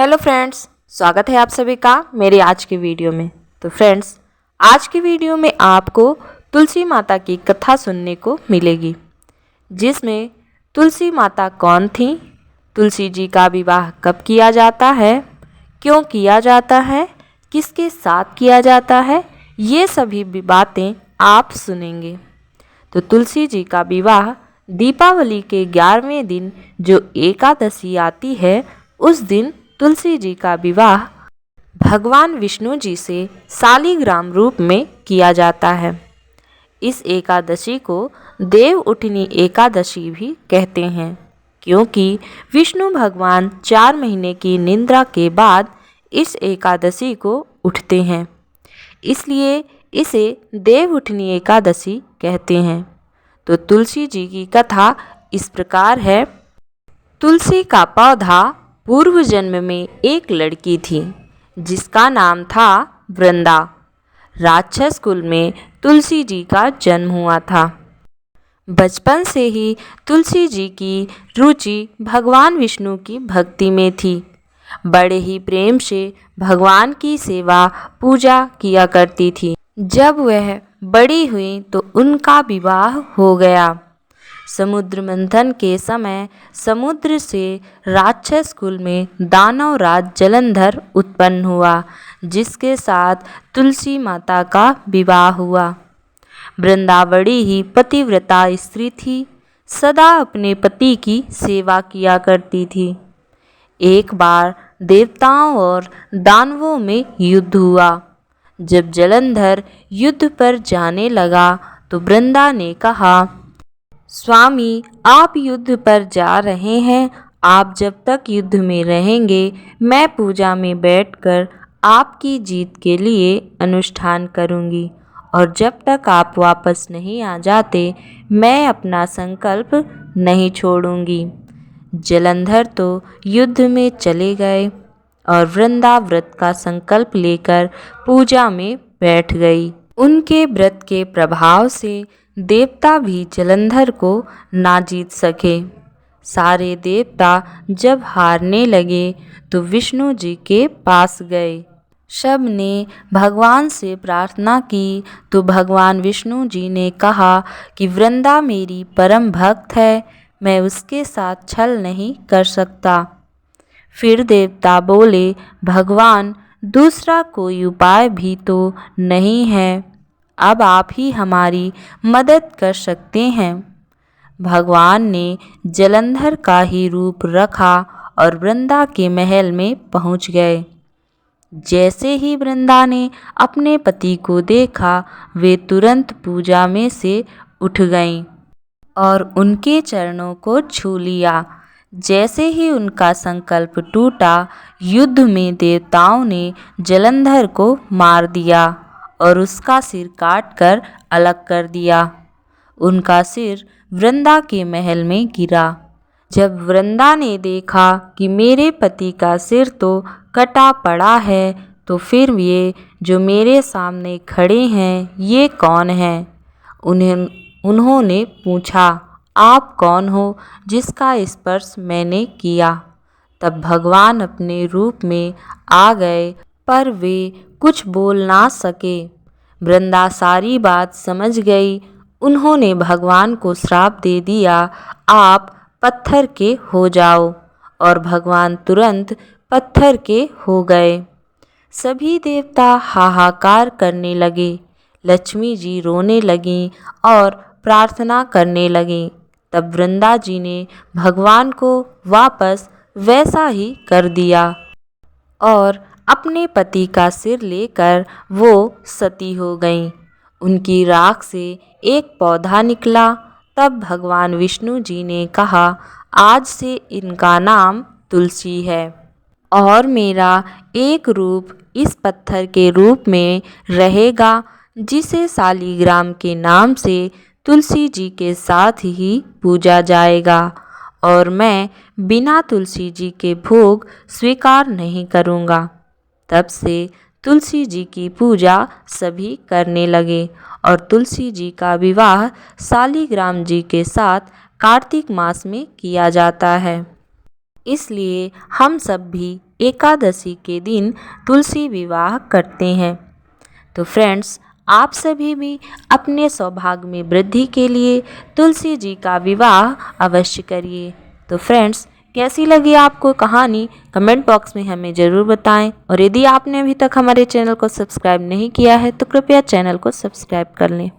Hello friends, स्वागत है आप सभी का मेरे आज की वीडियो में। तो फ्रेंड्स, आज की वीडियो में आपको तुलसी माता की कथा सुनने को मिलेगी, जिसमें तुलसी माता कौन थी, तुलसी जी का विवाह कब किया जाता है, क्यों किया जाता है, किसके साथ किया जाता है, ये सभी भी बातें आप सुनेंगे। तो तुलसी जी का विवाह दीपावली के 11वें दिन जो एकादशी आती है, उस दिन तुलसी जी का विवाह भगवान विष्णु जी से शालिग्राम रूप में किया जाता है। इस एकादशी को देव उठनी एकादशी भी कहते हैं, क्योंकि विष्णु भगवान 4 महीने की निद्रा के बाद इस एकादशी को उठते हैं, इसलिए इसे देव उठनी एकादशी कहते हैं। तो तुलसी जी की कथा इस प्रकार है। तुलसी का पौधा पूर्व जन्म में एक लड़की थी, जिसका नाम था वृंदा। राक्षस कुल में तुलसी जी का जन्म हुआ था। बचपन से ही तुलसी जी की रुचि भगवान विष्णु की भक्ति में थी। बड़े ही प्रेम से भगवान की सेवा पूजा किया करती थी। जब वह बड़ी हुई तो उनका विवाह हो गया। समुद्र मंथन के समय समुद्र से राक्षस कुल में दानव राज जलंधर उत्पन्न हुआ, जिसके साथ तुलसी माता का विवाह हुआ। वृंदा बड़ी ही पतिव्रता स्त्री थी, सदा अपने पति की सेवा किया करती थी। एक बार देवताओं और दानवों में युद्ध हुआ। जब जलंधर युद्ध पर जाने लगा तो वृंदा ने कहा, स्वामी, आप युद्ध पर जा रहे हैं, आप जब तक युद्ध में रहेंगे मैं पूजा में बैठकर आपकी जीत के लिए अनुष्ठान करूंगी, और जब तक आप वापस नहीं आ जाते मैं अपना संकल्प नहीं छोड़ूंगी। जलंधर तो युद्ध में चले गए और वृंदा व्रत का संकल्प लेकर पूजा में बैठ गई। उनके व्रत के प्रभाव से देवता भी जलंधर को ना जीत सके। सारे देवता जब हारने लगे तो विष्णु जी के पास गए। सब ने भगवान से प्रार्थना की तो भगवान विष्णु जी ने कहा कि वृंदा मेरी परम भक्त है, मैं उसके साथ छल नहीं कर सकता। फिर देवता बोले, भगवान, दूसरा कोई उपाय भी तो नहीं है, अब आप ही हमारी मदद कर सकते हैं। भगवान ने जलंधर का ही रूप रखा और वृंदा के महल में पहुंच गए। जैसे ही वृंदा ने अपने पति को देखा, वे तुरंत पूजा में से उठ गईं और उनके चरणों को छू लिया। जैसे ही उनका संकल्प टूटा, युद्ध में देवताओं ने जलंधर को मार दिया और उसका सिर काटकर अलग कर दिया। उनका सिर वृंदा के महल में गिरा। जब वृंदा ने देखा कि मेरे पति का सिर तो कटा पड़ा है, तो फिर ये जो मेरे सामने खड़े हैं ये कौन हैं? उन्होंने पूछा, आप कौन हो जिसका स्पर्श मैंने किया? तब भगवान अपने रूप में आ गए, पर वे कुछ बोल ना सके। वृंदा सारी बात समझ गई। उन्होंने भगवान को श्राप दे दिया, आप पत्थर के हो जाओ, और भगवान तुरंत पत्थर के हो गए। सभी देवता हाहाकार करने लगे। लक्ष्मी जी रोने लगीं और प्रार्थना करने लगीं। तब वृंदा जी ने भगवान को वापस वैसा ही कर दिया और अपने पति का सिर लेकर वो सती हो गईं। उनकी राख से एक पौधा निकला। तब भगवान विष्णु जी ने कहा, आज से इनका नाम तुलसी है और मेरा एक रूप इस पत्थर के रूप में रहेगा, जिसे शालिग्राम के नाम से तुलसी जी के साथ ही पूजा जाएगा, और मैं बिना तुलसी जी के भोग स्वीकार नहीं करूँगा। तब से तुलसी जी की पूजा सभी करने लगे और तुलसी जी का विवाह शालिग्राम जी के साथ कार्तिक मास में किया जाता है। इसलिए हम सब भी एकादशी के दिन तुलसी विवाह करते हैं। तो फ्रेंड्स, आप सभी भी अपने सौभाग्य में वृद्धि के लिए तुलसी जी का विवाह अवश्य करिए। तो फ्रेंड्स, कैसी लगी आपको कहानी कमेंट बॉक्स में हमें ज़रूर बताएं, और यदि आपने अभी तक हमारे चैनल को सब्सक्राइब नहीं किया है तो कृपया चैनल को सब्सक्राइब कर लें।